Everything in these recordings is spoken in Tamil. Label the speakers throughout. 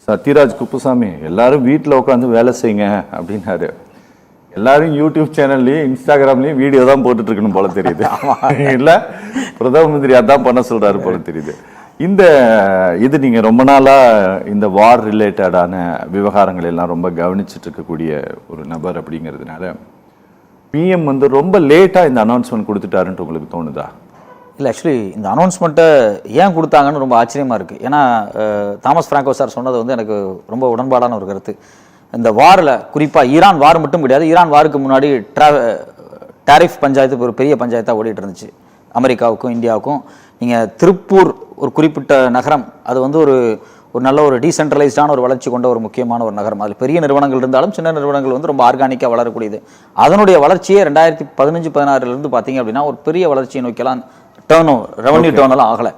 Speaker 1: சத்யராஜ் குப்புசாமி எல்லாரும் வீட்டில் உட்காந்து வேலை செய்யுங்க அப்படின்னாரு. எல்லாரும் யூடியூப் சேனல்லையும் இன்ஸ்டாகிராம்லையும் வீடியோ தான் போட்டுட்டு இருக்கணும் போல தெரியுது. இல்லை பிரதம மந்திரி அதான் பண்ண சொல்றாரு போல தெரியுது. இது நீங்க ரொம்ப நாளா இந்த வார் ரிலேட்டடான விவகாரங்கள் எல்லாம் ரொம்ப கவனிச்சுட்டு இருக்கக்கூடிய ஒரு நபர் அப்படிங்கிறதுனால பிஎம் வந்து ரொம்ப லேட்டா இந்த அனௌன்ஸ்மெண்ட் கொடுத்துட்டாருன்ட்டு உங்களுக்கு தோணுதா?
Speaker 2: இல்லை, ஆக்சுவலி இந்த அனௌன்ஸ்மெண்ட்டை ஏன் கொடுத்தாங்கன்னு ரொம்ப ஆச்சரியமாக இருக்குது. ஏன்னா தாமஸ் ஃப்ராங்கோ சார் சொன்னது வந்து எனக்கு ரொம்ப உடன்பாடான ஒரு கருத்து. இந்த வாரில் குறிப்பாக ஈரான் வார் மட்டும் கிடையாது, ஈரான் வாருக்கு முன்னாடி டாரிஃப் பஞ்சாயத்து ஒரு பெரிய பஞ்சாயத்தாக ஓடிட்டு இருந்துச்சு அமெரிக்காவுக்கும் இந்தியாவுக்கும். நீங்கள் திருப்பூர் ஒரு குறிப்பிட்ட நகரம், அது வந்து ஒரு நல்ல ஒரு டீசென்ட்ரலைஸ்டான ஒரு வளர்ச்சி கொண்ட ஒரு முக்கியமான ஒரு நகரம். அதில் பெரிய நிறுவனங்கள் இருந்தாலும் சின்ன நிறுவனங்கள் வந்து ரொம்ப ஆர்கானிக்காக வளரக்கூடியது. அதனுடைய வளர்ச்சியே 2015-16 பார்த்தீங்க அப்படின்னா ஒரு பெரிய வளர்ச்சியை நோக்கியெல்லாம் ரெவன்யூ டர்ன் எல்லாம் ஆகலை.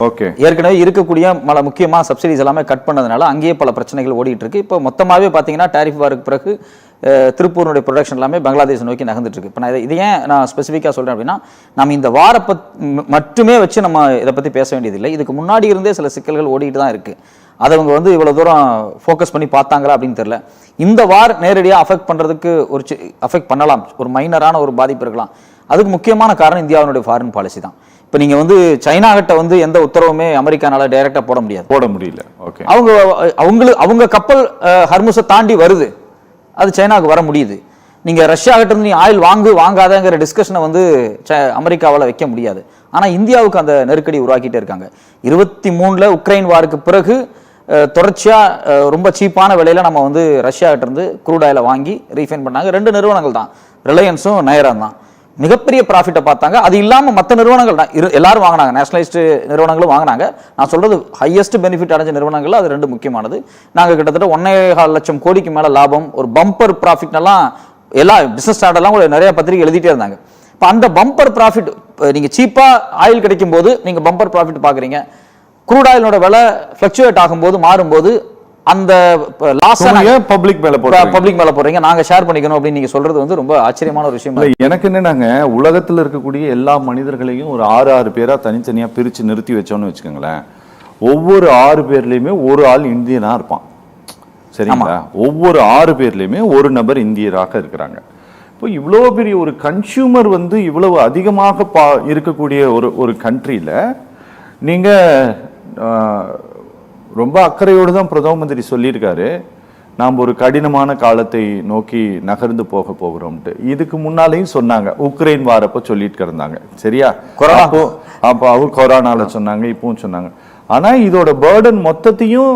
Speaker 1: ஓகே,
Speaker 2: ஏற்கனவே இருக்கக்கூடிய பல முக்கியமான சப்சிடிஸ் எல்லாமே கட் பண்ணதுனால அங்கேயே பல பிரச்சனைகள் ஓடிட்டு இருக்கு. இப்போ மொத்தமாகவே பார்த்தீங்கன்னா டாரிஃப் வாருக்கு பிறகு திருப்பூருடைய ப்ரொடக்ஷன் எல்லாமே பங்களாதேஷ் நோக்கி நகர்ந்துட்டு இருக்கு. இப்போ நான் இதை ஏன் நான் ஸ்பெசிஃபிக்காக சொல்கிறேன் அப்படின்னா, நம்ம இந்த வாரத்தை மட்டுமே வச்சு நம்ம இதை பற்றி பேச வேண்டியதில்லை. இதுக்கு முன்னாடி இருந்தே சில சிக்கல்கள் ஓடிட்டு தான் இருக்குது. அதை அவங்க வந்து இவ்வளோ தூரம் ஃபோக்கஸ் பண்ணி பார்த்தாங்களா அப்படின்னு தெரியல. இந்த வார் நேரடியாக அஃபெக்ட் பண்ணுறதுக்கு அஃபெக்ட் பண்ணலாம், ஒரு மைனரான ஒரு பாதிப்பு இருக்கலாம். அதுக்கு முக்கியமான காரணம் இந்தியாவினுடைய ஃபாரின் பாலிசி தான். இப்போ நீங்கள் வந்து சைனா கிட்ட வந்து எந்த உத்தரவுமே அமெரிக்கானால டைரெக்டாக போட
Speaker 1: முடியல. ஓகே,
Speaker 2: அவங்க கப்பல் ஹர்முஸை தாண்டி வருது, அது சைனாவுக்கு வர முடியுது. நீங்கள் ரஷ்யா கிட்ட இருந்து நீ ஆயில் வாங்காதங்கிற டிஸ்கஷனை வந்து அமெரிக்காவால் வைக்க முடியாது. ஆனால் இந்தியாவுக்கு அந்த நெருக்கடி உருவாக்கிட்டே இருக்காங்க. 23 உக்ரைன் வாருக்கு பிறகு தொடர்ச்சியாக ரொம்ப சீப்பான விலையில நம்ம வந்து ரஷ்யா கிட்ட இருந்து க்ரூட் ஆயிலை வாங்கி ரீஃபைன் பண்ணாங்க. 2 நிறுவனங்கள் தான், ரிலையன்ஸும் நயரான் தான். மிகப்பெரிய ப்ராஃபிட்டை பார்த்தாங்க. அது இல்லாமல் மற்ற நிறுவனங்கள் எல்லாரும் வாங்கினாங்க, நேஷனலைஸ்டு நிறுவனங்களும் வாங்கினாங்க. நான் சொல்றது ஹையஸ்ட் பெனிஃபிட் அடைஞ்ச நிறுவனங்கள் அது 2 முக்கியமானது. நாங்கள் கிட்டத்தட்ட 1.25 லட்சம் கோடிக்கு மேலே லாபம், ஒரு பம்பர் ப்ராஃபிட்னெல்லாம் எல்லா பிஸ்னஸ் ஸ்டாண்டர்ட்லாம் நிறைய பத்திரிகை எழுதிட்டே இருந்தாங்க. இப்போ அந்த பம்பர் ப்ராஃபிட், நீங்கள் சீப்பாக ஆயில் கிடைக்கும் போது நீங்கள் பம்பர் ப்ராஃபிட் பார்க்குறீங்க. க்ரூட் ஆயிலோட விலை ஃப்ளக்சுவேட் ஆகும்போது மாறும்போது அந்த லாஸ்
Speaker 1: பப்ளிக் மேல
Speaker 2: போடுறீங்க, நாங்க ஷேர் பண்ணிக்கணும் அப்படின்னு நீங்க சொல்றது வந்து ரொம்ப ஆச்சரியமான ஒரு விஷயம்.
Speaker 1: எனக்கு என்னன்னாங்க, உலகத்துல இருக்கக்கூடிய எல்லா மனிதர்களையும் ஒரு 6 பேரா தனித்தனியா பிரிச்சு நிறுத்தி வச்சோன்னு வச்சுக்கோங்களேன். ஒவ்வொரு 6 பேர்லயுமே ஒரு ஆள் இந்தியனா இருப்பான், சரிங்களா? ஒவ்வொரு 6 பேர்லயுமே ஒரு நபர் இந்தியராக இருக்கிறாங்க. இப்போ இவ்வளவு பெரிய ஒரு கன்சியூமர் வந்து இவ்வளவு அதிகமாக இருக்கக்கூடிய ஒரு கண்ட்ரியில நீங்க ரொம்ப அக்கறையோடு தான் பிரதம மந்திரி சொல்லியிருக்காரு, நாம் ஒரு கடினமான காலத்தை நோக்கி நகர்ந்து போகிறோம்ட்டு. இதுக்கு முன்னாலேயும் சொன்னாங்க, உக்ரைன் வாரப்போ சொல்லிட்டு இருந்தாங்க, சரியா? அப்போ கொரோனால சொன்னாங்க, இப்பவும் சொன்னாங்க. ஆனா இதோட பேர்டன் மொத்தத்தையும்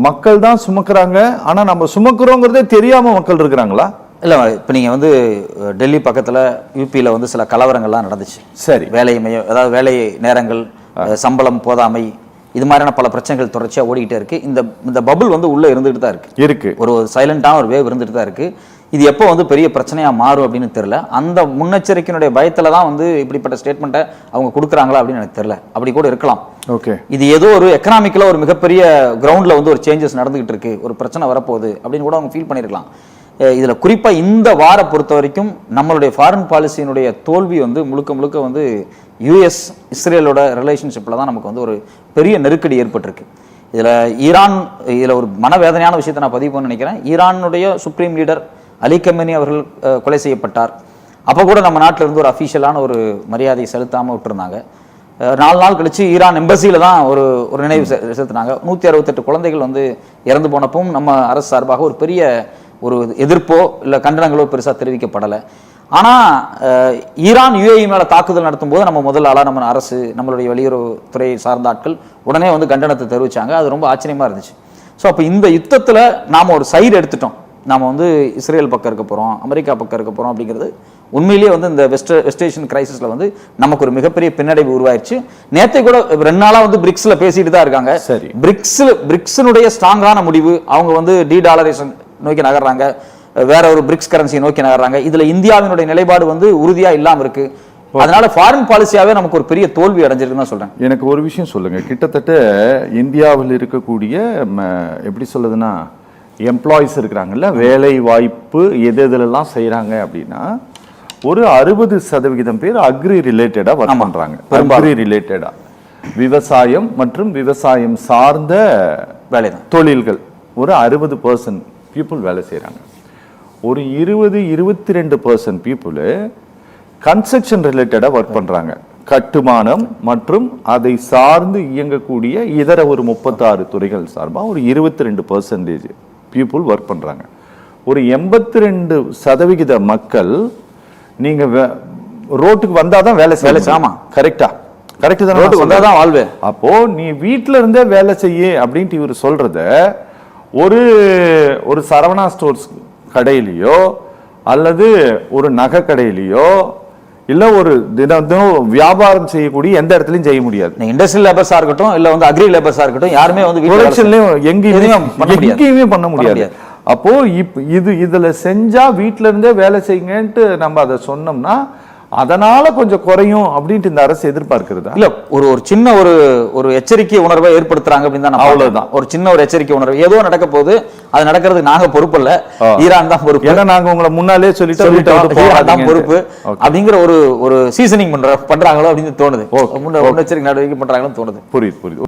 Speaker 1: மக்கள் தான் சுமக்குறாங்க. ஆனா நம்ம சுமக்குறோங்கிறதே தெரியாம மக்கள் இருக்கிறாங்களா?
Speaker 2: இல்லை, இப்போ நீங்கள் வந்து டெல்லி பக்கத்தில் யூபியில் வந்து சில கலவரங்கள்லாம் நடந்துச்சு.
Speaker 1: சரி,
Speaker 2: அதாவது வேலை நேரங்கள், சம்பளம் போதாமை, இது மாதிரியான பல பிரச்சனைகள் தொடர்ச்சியாக ஓடிக்கிட்டே இருக்கு. இந்த பபுள் வந்து உள்ளே இருந்துகிட்டு தான் இருக்கு. ஒரு சைலண்டான ஒரு வேவ் இருந்துகிட்டு தான் இருக்கு. இது எப்போ வந்து பெரிய பிரச்சனையாக மாறும் அப்படின்னு தெரியல. அந்த முன்னெச்சரிக்கையினுடைய பயத்தில் தான் வந்து இப்படிப்பட்ட ஸ்டேட்மெண்ட்டை அவங்க கொடுக்குறாங்களா அப்படின்னு எனக்கு தெரியல. அப்படி கூட இருக்கலாம்.
Speaker 1: ஓகே,
Speaker 2: இது ஏதோ ஒரு எக்கனாமிக்கலாக ஒரு மிகப்பெரிய கிரவுண்டில் வந்து ஒரு சேஞ்சஸ் நடந்துகிட்டு இருக்கு, ஒரு பிரச்சனை வரப்போகுது அப்படின்னு கூட அவங்க ஃபீல் பண்ணியிருக்கலாம். இதில் குறிப்பாக இந்த வாரை பொறுத்த வரைக்கும் நம்மளுடைய ஃபாரின் பாலிசியினுடைய தோல்வி வந்து முழுக்க வந்து யூஎஸ் இஸ்ரேலோட ரிலேஷன்ஷிப்பில் தான் நமக்கு வந்து ஒரு பெரிய நெருக்கடி ஏற்பட்டிருக்கு. இதில் ஒரு மனவேதனையான விஷயத்தை நான் பதிவு பண்ண நினைக்கிறேன். ஈரானுடைய சுப்ரீம் லீடர் அலி கமேனி அவர்கள் கொலை செய்யப்பட்டார். அப்போ கூட நம்ம நாட்டில் இருந்து ஒரு அஃபீஷியலான ஒரு மரியாதையை செலுத்தாமல் விட்டுருந்தாங்க. 4 நாள் கழிச்சு ஈரான் எம்பசியில் தான் ஒரு நினைவு செலுத்தினாங்க. 168 குழந்தைகள் வந்து இறந்து போனப்பவும் நம்ம அரசு சார்பாக ஒரு பெரிய ஒரு எதிர்ப்போ இல்லை கண்டனங்களோ பெருசாக தெரிவிக்கப்படலை. ஆனால் ஈரான் யுஏஇ மேலே தாக்குதல் நடத்தும் போது நம்ம முதல் ஆளாக நம்ம அரசு, நம்மளுடைய வெளியுறவுத்துறை சார்ந்த ஆட்கள் உடனே வந்து கண்டனத்தை தெரிவித்தாங்க. அது ரொம்ப ஆச்சரியமாக இருந்துச்சு. ஸோ அப்போ இந்த யுத்தத்தில் நாம் ஒரு சைடு எடுத்துட்டோம். நாம் வந்து இஸ்ரேல் பக்கம் இருக்க போகிறோம், அமெரிக்கா பக்கம் இருக்க போகிறோம் அப்படிங்கிறது உண்மையிலேயே வந்து இந்த வெஸ்ட் ஏஷியன் கிரைசிஸில் வந்து நமக்கு ஒரு மிகப்பெரிய பின்னடைவு உருவாயிருச்சு. நேற்றை கூட 2 நாளாக வந்து பிரிக்ஸில் பேசிட்டு தான் இருக்காங்க.
Speaker 1: சரி,
Speaker 2: பிரிக்ஸினுடைய ஸ்ட்ராங்கான முடிவு, அவங்க வந்து டாலரேஷன் நோக்கி நகர்றாங்க, வேற ஒரு பிரிக்ஸ் கரன்சி நோக்கி நகர்றாங்க. இதுல இந்தியாவினுடைய நிலைப்பாடு வந்து உறுதியா இல்லாம இருக்கு. அதனால ஃபாரின் பாலிசியாவே நமக்கு ஒரு பெரிய தோல்வி அடைஞ்சிருக்குன்னு தான் சொல்றேன்.
Speaker 1: எனக்கு ஒரு விஷயம் சொல்லுங்க, கிட்டத்தட்ட இந்தியாவில் இருக்கக்கூடிய எப்படி சொல்லுதுன்னா எம்ப்ளாயிஸ் இருக்கிறாங்கல்ல, வேலை வாய்ப்பு எதெல்லாம் செய்யறாங்க அப்படின்னா ஒரு 60% பேர் அக்ரி ரிலேட்டடா ஒர்க் பண்றாங்க. அக்ரி ரிலேட்டடா விவசாயம் மற்றும் விவசாயம் சார்ந்த
Speaker 2: வேலைதான்,
Speaker 1: தொழில்கள் ஒரு 60% பீப்புள் வேலை செய்கிறாங்க. ஒரு 22% பீப்புள் கன்ஸ்ட்ரக்ஷன் ரிலேட்டடாக ஒர்க் பண்ணுறாங்க. கட்டுமானம் மற்றும் அதை சார்ந்து இயங்கக்கூடிய இதர ஒரு 36 துறைகள் சார்பாக ஒரு 22% பீப்புள் ஒர்க் பண்ணுறாங்க. ஒரு 82% மக்கள் நீங்க ரோட்டுக்கு வந்தாதான் வேலை செய்ய.
Speaker 2: ஆமா,
Speaker 1: கரெக்டா? கரெக்ட் தான்.
Speaker 2: ரோட்டுக்கு வந்தாதான் வாழ்வு.
Speaker 1: அப்போ நீ வீட்டுல இருந்தே வேலை செய்ய அப்படின்ட்டு இவர் சொல்றத ஒரு சரவணா ஸ்டோர்ஸ் கடையிலயோ அல்லது ஒரு நகை கடையிலயோ இல்ல ஒரு தினம் வியாபாரம் செய்யக்கூடிய எந்த இடத்துலயும் செய்ய முடியாது.
Speaker 2: இண்டஸ்ட்ரியல் லேபர்ஸா இருக்கட்டும் இல்ல வந்து அக்ரி லேபர்ஸா இருக்கட்டும், யாருமே வந்து
Speaker 1: எங்கேயுமே பண்ண முடியாது. அப்போ இதுல செஞ்சா வீட்டுல இருந்தே வேலை செய்யுங்கன்ட்டு நம்ம அதை சொன்னோம்னா அதனால கொஞ்சம் குறையும் அப்படின்ட்டு இந்த அரசு எதிர்பார்க்கிறதா?
Speaker 2: இல்ல, ஒரு சின்ன ஒரு எச்சரிக்கை உணர்வை ஏற்படுத்துறாங்க அப்படின்னு தான். அவ்வளவுதான், ஒரு சின்ன ஒரு எச்சரிக்கை உணர்வு. ஏதோ நடக்க போகுது, அது நடக்கிறதுக்கு நாங்க பொறுப்பு இல்ல, ஈரான் தான் பொறுப்பு.
Speaker 1: ஏன்னா நாங்க உங்களை முன்னாலே சொல்லிட்டோம்
Speaker 2: ஈரான் தான் பொறுப்பு அப்படிங்கிற ஒரு சீசனிங் பண்றாங்களோ அப்படின்னு தோணுது. முன்னெச்சரிக்கை நடவடிக்கை பண்றாங்களோ தோணுது.
Speaker 1: புரியுது.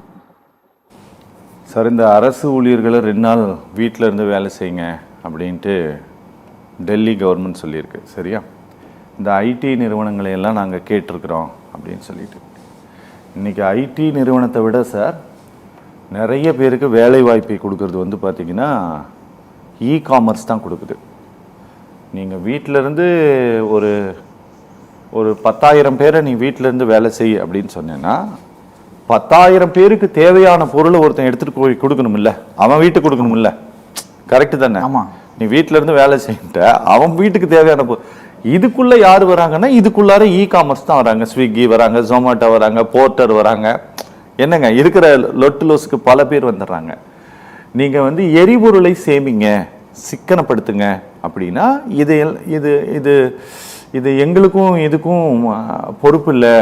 Speaker 1: சார், இந்த அரசு ஊழியர்களை 2 நாள் வீட்டில் இருந்து வேலை செய்யுங்க அப்படின்ட்டு டெல்லி கவர்மெண்ட் சொல்லியிருக்கு. சரியா? இந்த ஐடி நிறுவனங்களை எல்லாம் நாங்கள் கேட்டிருக்கிறோம் அப்படின்னு சொல்லிட்டு, இன்றைக்கி ஐடி நிறுவனத்தை விட சார் நிறைய பேருக்கு வேலை வாய்ப்பை கொடுக்கறது வந்து பார்த்திங்கன்னா இ-காமர்ஸ் தான் கொடுக்குது. நீங்கள் வீட்டிலேருந்து ஒரு 10,000 பேரை நீ வீட்டிலேருந்து வேலை செய் அப்படின்னு சொன்னேன்னா 10,000 பேருக்கு தேவையான பொருளை ஒருத்தன் எடுத்துட்டு போய் கொடுக்கணும்ல, அவன் வீட்டுக்கு கொடுக்கணும்ல. கரெக்டு தானே?
Speaker 2: ஆமா.
Speaker 1: நீ வீட்டில இருந்து வேலை செய்யிட்ட அவன் வீட்டுக்கு தேவையான இதுக்குள்ள யாரு வராங்கன்னா இதுக்குள்ளார இ-காமர்ஸ் தான் வராங்க. ஸ்விக்கி வராங்க, ஜொமேட்டோ வராங்க, போர்ட்டர் வராங்க. என்னங்க இருக்கிற லொட்டுலோஸுக்கு பல பேர் வந்துடுறாங்க. நீங்க வந்து எரிபொருளை சேமிங்க, சிக்கனப்படுத்துங்க அப்படின்னா இது இது இது இது எங்களுக்கும் இதுக்கும் பொறுப்பு இல்லை,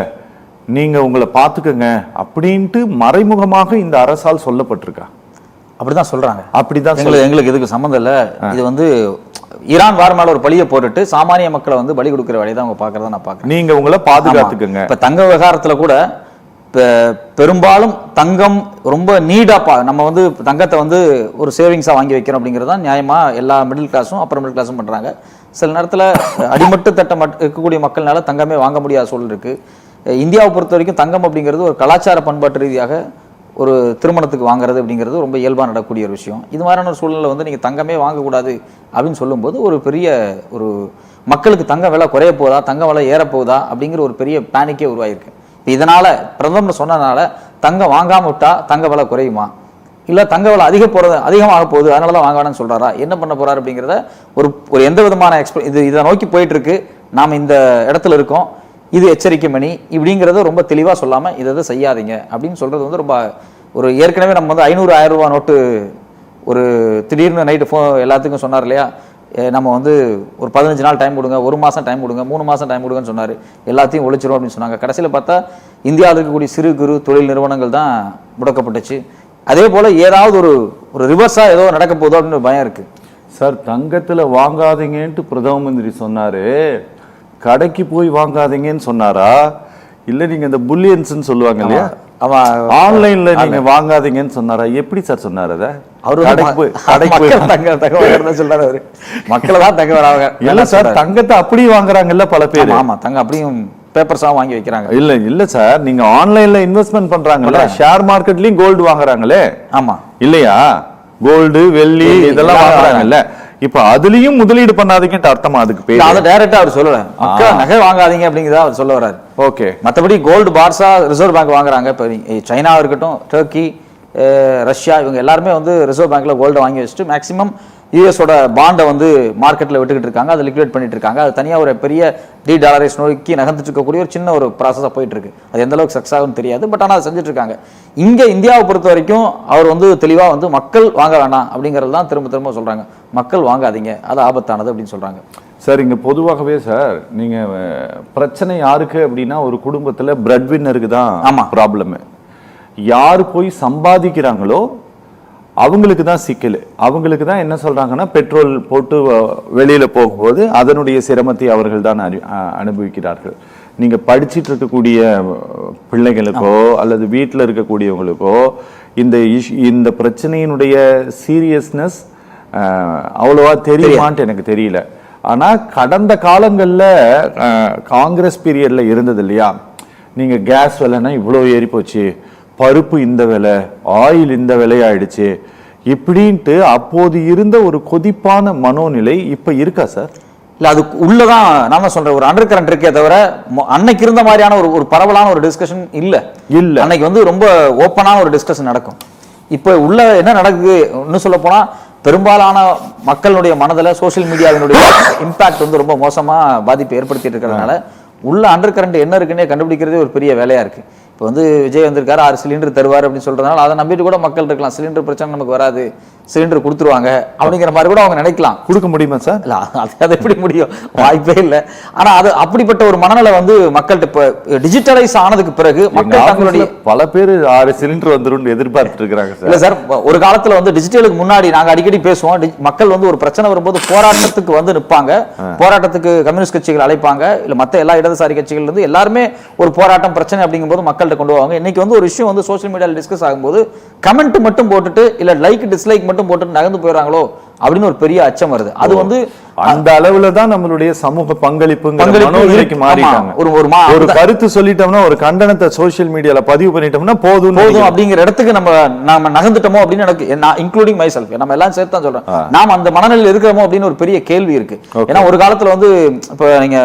Speaker 1: நீங்க உங்களை பார்த்துக்கங்க அப்படின்ட்டு மறைமுகமாக இந்த அரசால் சொல்லப்பட்டிருக்கா?
Speaker 2: அப்படிதான் சொல்றாங்க.
Speaker 1: அப்படிதான்
Speaker 2: எங்களுக்கு இதுக்கு சம்மந்தம் இல்லை. இது வந்து ஈரான் வார் மேல ஒரு பழியை போட்டுட்டு சாமானிய மக்களை வந்து பலி கொடுக்கிற வழியை தான் அவங்க பாக்குறதா நான் பாக்குறேன்.
Speaker 1: நீங்க உங்களை பாதுகாத்துக்கங்க.
Speaker 2: இப்ப தங்க விவகாரத்துல கூட பெரும்பாலும் தங்கம் ரொம்ப நீடா நம்ம வந்து தங்கத்தை வந்து ஒரு சேவிங்ஸா வாங்கி வைக்கிறோம் அப்படிங்கிறது தான் நியாயமா எல்லா மிடில் கிளாஸும் அப்பர் மிடில் கிளாஸும் பண்றாங்க. சில நேரத்துல அடிமட்டு தட்டம் இருக்கக்கூடிய மக்கள்னால தங்கமே வாங்க முடியாத சூழல் இருக்கு. இந்தியாவை பொறுத்த வரைக்கும் தங்கம் அப்படிங்கிறது ஒரு கலாச்சார பண்பாட்டு ரீதியாக ஒரு திருமணத்துக்கு வாங்குறது அப்படிங்கிறது ரொம்ப இயல்பாக நடக்கக்கூடிய ஒரு விஷயம். இது மாதிரியான ஒரு சூழ்நிலை வந்து நீங்கள் தங்கமே வாங்கக்கூடாது அப்படின்னு சொல்லும்போது ஒரு பெரிய ஒரு மக்களுக்கு தங்க விலை குறைய போதா, தங்க விலை ஏறப்போகுதா அப்படிங்கிற ஒரு பெரிய பேனிக்கே உருவாயிருக்கு. இதனால பிரதமர் சொன்னதுனால தங்கம் வாங்காம விட்டா தங்க விலை குறையுமா, இல்லை தங்க விலை அதிகமாக போகுது அதனால தான் வாங்க வேணாம்னு சொல்றாரா, என்ன பண்ண போறாரு அப்படிங்கிறத ஒரு எந்த விதமான இதை நோக்கி போயிட்டு இருக்கு, நாம் இந்த இடத்துல இருக்கோம், இது எச்சரிக்கை மணி இப்படிங்கிறத ரொம்ப தெளிவாக சொல்லாமல் இதை செய்யாதீங்க அப்படின்னு சொல்கிறது வந்து ரொம்ப ஒரு ஏற்கனவே நம்ம வந்து 500-1000 ரூபா நோட்டு ஒரு திடீர்னு நைட்டு எல்லாத்துக்கும் சொன்னார் இல்லையா, நம்ம வந்து ஒரு 15 நாள் டைம் கொடுங்க, 1 மாதம் டைம் கொடுங்க, 3 மாதம் டைம் கொடுங்கன்னு சொன்னார், எல்லாத்தையும் ஒழிச்சிரும் அப்படின்னு சொன்னாங்க. கடைசியில் பார்த்தா இந்தியாவில் இருக்கக்கூடிய சிறு குறு தொழில் நிறுவனங்கள் தான் முடக்கப்பட்டுச்சு. அதே போல் ஏதாவது ஒரு ரிவர்ஸாக ஏதோ நடக்க போதோ அப்படின்னு பயம் இருக்குது.
Speaker 1: சார், தங்கத்தில் வாங்காதீங்கன்ட்டு பிரதம மந்திரி சொன்னார், கடைக்கு போய் வாங்காதீங்கன்னு சொன்னாரா? இல்ல நீங்க இந்த புல்லியன்ஸ் சொல்லுவாங்க இல்லையா, ஆன்லைன்ல நீங்க வாங்காதீங்கன்னு சொன்னாரா? எப்படி சார் சொன்னாரு? அத
Speaker 2: மக்களை தான் தங்க வராங்க.
Speaker 1: இல்ல சார், தங்கத்தை அப்படியே வாங்குறாங்கல்ல பல பேர்.
Speaker 2: ஆமா, தங்க அப்படியும் பேப்பர்ஸா வாங்கி வைக்கிறாங்க.
Speaker 1: இல்ல சார், நீங்க ஆன்லைன்ல இன்வெஸ்ட்மெண்ட் பண்றாங்கல்ல, ஷேர் மார்க்கெட்லயும் கோல்டு வாங்குறாங்களே.
Speaker 2: ஆமா
Speaker 1: இல்லையா? கோல்டு வெள்ளி இதெல்லாம் வாங்குறாங்கல்ல. இப்ப அதுலயும் முதலீடு பண்ணாதீங்கன்னு அர்த்தமா? அதுக்கு பேர்
Speaker 2: அதை டைரக்டா அவர் சொல்லல, மக்கள் நகை வாங்காதீங்க அப்படிங்கிறத அவர் சொல்ல வர்றாரு.
Speaker 1: ஓகே.
Speaker 2: மற்றபடி கோல்டு பார்ஸா ரிசர்வ் பேங்க் வாங்குறாங்க. இப்போ சைனா இருக்கட்டும், டர்க்கி, ரஷ்யா, இவங்க எல்லாருமே வந்து ரிசர்வ் பேங்க்ல கோல்டை வாங்கி வச்சுட்டு மேக்ஸிமம் யூஎஸோட பாண்டை வந்து மார்க்கெட்டில் விட்டுக்கிட்டு இருக்காங்க, அதை லிக்விடேட் பண்ணிட்டு இருக்காங்க. அது தனியாக ஒரு பெரிய டாலரைஸ் நோக்கி நகர்ந்துட்டு இருக்கக்கூடிய ஒரு சின்ன ஒரு ப்ராசஸாக போயிட்டு இருக்கு. அது எந்த அளவுக்கு சக்ஸஸ் ஆகும்னு தெரியாது, பட் ஆனால் அதை செஞ்சுட்டு இருக்காங்க. இங்கே இந்தியாவை பொறுத்த வரைக்கும் அவர் வந்து தெளிவாக வந்து மக்கள் வாங்க வேண்டாம் அப்படிங்கிறது தான் திரும்ப திரும்ப சொல்றாங்க. மக்கள் வாங்காதீங்க, அது ஆபத்தானது அப்படின்னு சொல்றாங்க.
Speaker 1: சார், இங்கே பொதுவாகவே சார் நீங்கள் பிரச்சனை யாருக்கு அப்படின்னா ஒரு குடும்பத்தில் பிரெட் வின்னருக்கு தான் ப்ராப்ளமு. யார் போய் சம்பாதிக்கிறாங்களோ அவங்களுக்கு தான் சிக்கல். அவங்களுக்கு தான் என்ன சொல்றாங்கன்னா, பெட்ரோல் போட்டு வெளியில போகும்போது அதனுடைய சிரமத்தை அவர்கள் தான் அனுபவிக்கிறார்கள். நீங்க படிச்சுட்டு இருக்கக்கூடிய பிள்ளைகளுக்கோ அல்லது வீட்டில் இருக்கக்கூடியவங்களுக்கோ இந்த பிரச்சனையினுடைய சீரியஸ்னஸ் அவ்வளவா தெரியுமான்ட்டு எனக்கு தெரியல. ஆனா கடந்த காலங்கள்ல காங்கிரஸ் பீரியட்ல இருந்தது இல்லையா, நீங்க கேஸ் விலைன்னா இவ்வளோ ஏறி போச்சு, பருப்பு இந்த விலை, ஆயில் இந்த விலையாயிடுச்சு இப்படின்ட்டு அப்போது இருந்த ஒரு கொதிப்பான மனோநிலை இப்ப இருக்கா சார்?
Speaker 2: இல்ல அது உள்ளதான் நாம சொல்றேன், ஒரு அண்டர் கரண்ட் இருக்கே தவிர அன்னைக்கு இருந்த மாதிரியான ஒரு பரவலான ஒரு டிஸ்கஷன் இல்ல. அன்னைக்கு வந்து ரொம்ப ஓப்பனான ஒரு டிஸ்கஷன் நடக்கும். இப்ப உள்ள என்ன நடக்குது இன்னும் சொல்ல போனா, பெரும்பாலான மக்களுடைய மனதில் சோசியல் மீடியாவினுடைய இம்பாக்ட் வந்து ரொம்ப மோசமா பாதிப்பு ஏற்படுத்திட்டு இருக்கிறதுனால உள்ள அண்டர் கரண்ட் என்ன இருக்குன்னே கண்டுபிடிக்கிறதே ஒரு பெரிய வேலையா இருக்கு. இப்போ வந்து விஜய் வந்திருக்காரு, 6 சிலிண்டர் தருவார் அப்படின்னு சொல்றதுனால அதை நம்பிட்டு கூட மக்கள் இருக்கலாம், சிலிண்டர் பிரச்சனை நமக்கு வராது, சிலிண்டர் கொடுத்துருவாங்க அப்படிங்கிற மாதிரி கூட அவங்க நினைக்கலாம்.
Speaker 1: கொடுக்க முடியுமா சார்?
Speaker 2: இல்ல அது எப்படி முடியும், வாய்ப்பே இல்லை. ஆனா அது அப்படிப்பட்ட ஒரு மனநிலை வந்து மக்கள்கிட்ட இப்போ டிஜிட்டலைஸ் ஆனதுக்கு பிறகு மக்கள் தங்களுடைய
Speaker 1: பல பேர் 6 சிலிண்டர் வந்துடும் எதிர்பார்த்துட்டு இருக்கிறாங்க சார்.
Speaker 2: இல்ல சார், ஒரு காலத்துல வந்து டிஜிட்டலுக்கு முன்னாடி நாங்க அடிக்கடி பேசுவோம், மக்கள் வந்து ஒரு பிரச்சனை வரும்போது போராட்டத்துக்கு வந்து நிற்பாங்க, போராட்டத்துக்கு கம்யூனிஸ்ட் கட்சிகள் அழைப்பாங்க, இல்ல மத்த எல்லா இடதுசாரி கட்சிகள் இருந்து எல்லாருமே ஒரு போராட்டம் பிரச்சனை அப்படிங்கும்போது மக்கள்கிட்ட கொண்டு போவாங்க. இன்னைக்கு வந்து ஒரு விஷயம் வந்து சோசியல் மீடியாவில் டிஸ்கஸ் ஆகும்போது கமெண்ட் மட்டும் போட்டுட்டு இல்ல லைக் டிஸ்லைக் மட்டும் போட்டுட்டு நகர்ந்து போயிடறாங்களோ அப்படின்னு ஒரு பெரிய அச்சம் வருது. அது வந்து
Speaker 1: அந்த அளவுல தான் நம்மளுடைய சமூக பங்களிப்புக்கு மாறிட்டாங்க. ஒரு கருத்து சொல்லிட்டோம்னா, ஒரு கண்டனத்தை சோசியல் மீடியால பதிவு பண்ணிட்டோம்னா போதும்
Speaker 2: அப்படிங்கிற இடத்துக்கு நம்ம நகர்ந்துட்டோமோ அப்படின்னு எனக்கு, இன்க்ளூடிங் மை செல்ஃப், நம்ம எல்லாம் சேர்த்து தான் சொல்றேன், நாம அந்த மனநிலையில் இருக்கிறோமோ அப்படின்னு ஒரு பெரிய கேள்வி இருக்கு. ஏன்னா ஒரு காலத்துல வந்து இப்ப நீங்க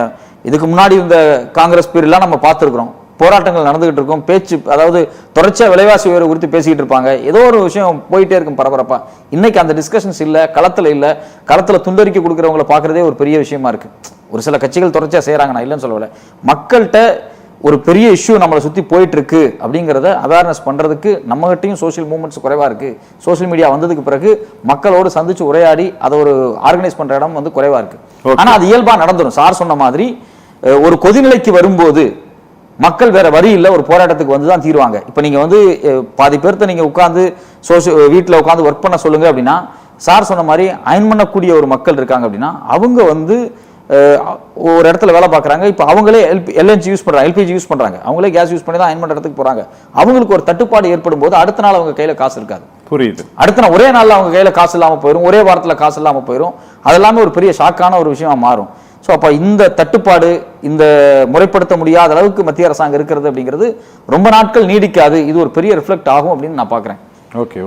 Speaker 2: இதுக்கு முன்னாடி இந்த காங்கிரஸ் பீரியட்லாம் நம்ம பார்த்துருக்கிறோம், போராட்டங்கள் நடந்துகிட்டு இருக்கும், பேச்சு அதாவது தொடர்ச்சியா விலைவாசி உயர்வு குறித்து பேசிக்கிட்டு இருப்பாங்க, ஏதோ ஒரு விஷயம் போயிட்டே இருக்கும் பரபரப்பா. இன்னைக்கு அந்த டிஸ்கஷன்ஸ் இல்ல, களத்துல துண்டறிக்கை கொடுக்கறவங்களை பாக்குறதே ஒரு பெரிய விஷயமா இருக்கு. ஒரு சில கட்சிகள் தொடர்ச்சியா செய்யறாங்க, நான் இல்லைன்னு சொல்லல. மக்கள்கிட்ட ஒரு பெரிய இஷ்யூ நம்மளை சுத்தி போயிட்டு இருக்கு அப்படிங்கிறத அவேர்னஸ் பண்றதுக்கு நம்மகிட்டையும் சோசியல் மூவ்மெண்ட்ஸ் குறைவா இருக்கு. சோசியல் மீடியா வந்ததுக்கு பிறகு மக்களோடு சந்திச்சு உரையாடி அதை ஒரு ஆர்கனைஸ் பண்ற இடம் வந்து குறைவா இருக்கு. ஆனா அது இயல்பா நடந்துடும். சார் சொன்ன மாதிரி ஒரு கொதிநிலைக்கு வரும்போது மக்கள் வேற வரி இல்லை, ஒரு போராட்டத்துக்கு வந்து தான் தீருவாங்க. இப்போ நீங்க வந்து பாதி பேர்த்த நீங்க உட்காந்து வீட்டில் உட்காந்து ஒர்க் பண்ண சொல்லுங்க அப்படின்னா, சார் சொன்ன மாதிரி அயன் பண்ணக்கூடிய ஒரு மக்கள் இருக்காங்க அப்படின்னா, அவங்க வந்து ஒரு இடத்துல வேலை பார்க்குறாங்க, இப்போ அவங்களே எல்என்ஜி யூஸ் பண்ணுறாங்க, எல்பிஜி யூஸ் பண்ணுறாங்க, அவங்களே கேஸ் யூஸ் பண்ணி தான் அயன் பண்ணுற இடத்துக்கு போகிறாங்க. அவங்களுக்கு ஒரு தட்டுப்பாடு ஏற்படும் போது அடுத்த நாள் அவங்க கையில் காசு இருக்காது.
Speaker 1: புரியுது.
Speaker 2: அடுத்த நாள் ஒரே நாளில் அவங்க கையில் காசு இல்லாமல் போயிடும், ஒரே வாரத்தில் காசு இல்லாமல் போயிடும். அது எல்லாமே ஒரு பெரிய ஷாக்கான ஒரு விஷயமா மாறும். ஸோ அப்போ இந்த தட்டுப்பாடு, இந்த முறைப்படுத்த முடியாத அளவுக்கு மத்திய அரசாங்கம் இருக்கிறது அப்படிங்கிறது ரொம்ப நாட்கள் நீடிக்காது. இது ஒரு பெரிய ரிஃப்ளெக்ட் ஆகும் அப்படின்னு நான் பார்க்குறேன்.
Speaker 1: ஓகே.